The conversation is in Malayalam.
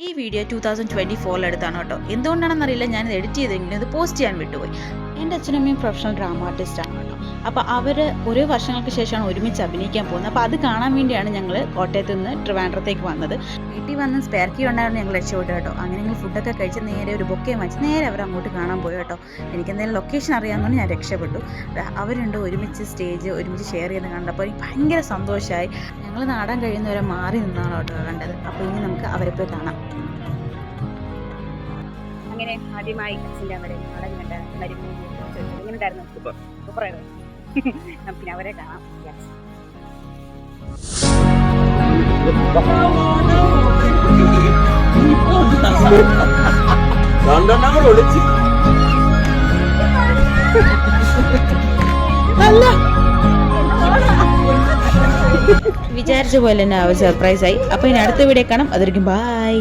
ഈ വീഡിയോ 2024 എടുത്താണ് കേട്ടോ. എന്തുകൊണ്ടാണെന്നറിയില്ല, ഞാനിത് എഡിറ്റ് ചെയ്തെങ്കിലും ഇത് പോസ്റ്റ് ചെയ്യാൻ വിട്ടുപോയി. എൻ്റെ അച്ഛനമ്മയും പ്രൊഫഷണൽ ഡ്രാമ ആർട്ടിസ്റ്റാണ് കേട്ടോ. അപ്പോൾ അവർ ഓരോ വർഷങ്ങൾക്ക് ശേഷമാണ് ഒരുമിച്ച് അഭിനയിക്കാൻ പോകുന്നത്. അപ്പോൾ അത് കാണാൻ വേണ്ടിയാണ് ഞങ്ങൾ കോട്ടയത്ത് നിന്ന് ട്രിവാൻഡ്രത്തേക്ക് വന്നത്. വീട്ടിൽ വന്ന് സ്പെയർ കീ ഉണ്ടായിരുന്നു, ഞങ്ങൾ രക്ഷപ്പെട്ടു കേട്ടോ. അങ്ങനെ ഞങ്ങൾ ഫുഡൊക്കെ കഴിച്ച് നേരെ ഒരു ബൊക്കെ വാങ്ങിച്ച് നേരെ അവർ അങ്ങോട്ട് കാണാൻ പോയി കേട്ടോ. എനിക്ക് എന്തെങ്കിലും ലൊക്കേഷൻ അറിയാമെന്നുകൊണ്ട് ഞാൻ രക്ഷപ്പെട്ടു. അവരുണ്ട് ഒരുമിച്ച് സ്റ്റേജ് ഒരുമിച്ച് ഷെയർ ചെയ്ത് കണ്ടപ്പോൾ എനിക്ക് ഭയങ്കര സന്തോഷമായി. ഞങ്ങൾ നാടാൻ കഴിയുന്നവരെ മാറി നിന്നാണ് കേട്ടോ കണ്ടത്. അപ്പോൾ ഇനി നമുക്ക് അവരെ പോയി കാണാം. അങ്ങനെ ആദ്യമായി അച്ഛൻ്റെ അവരെ നാടകം കണ്ട എങ്ങനെ ഉണ്ടായിരുന്നു? സൂപ്പറായിരുന്നു. പിന്നെ അവരെ കാണാം. വിചാരിച്ച പോലെ തന്നെ അവർ സർപ്രൈസ് ആയി. അപ്പോൾ ഇനി അടുത്ത വീഡിയോ കാണാം. അതൊരിക്കും ബൈ.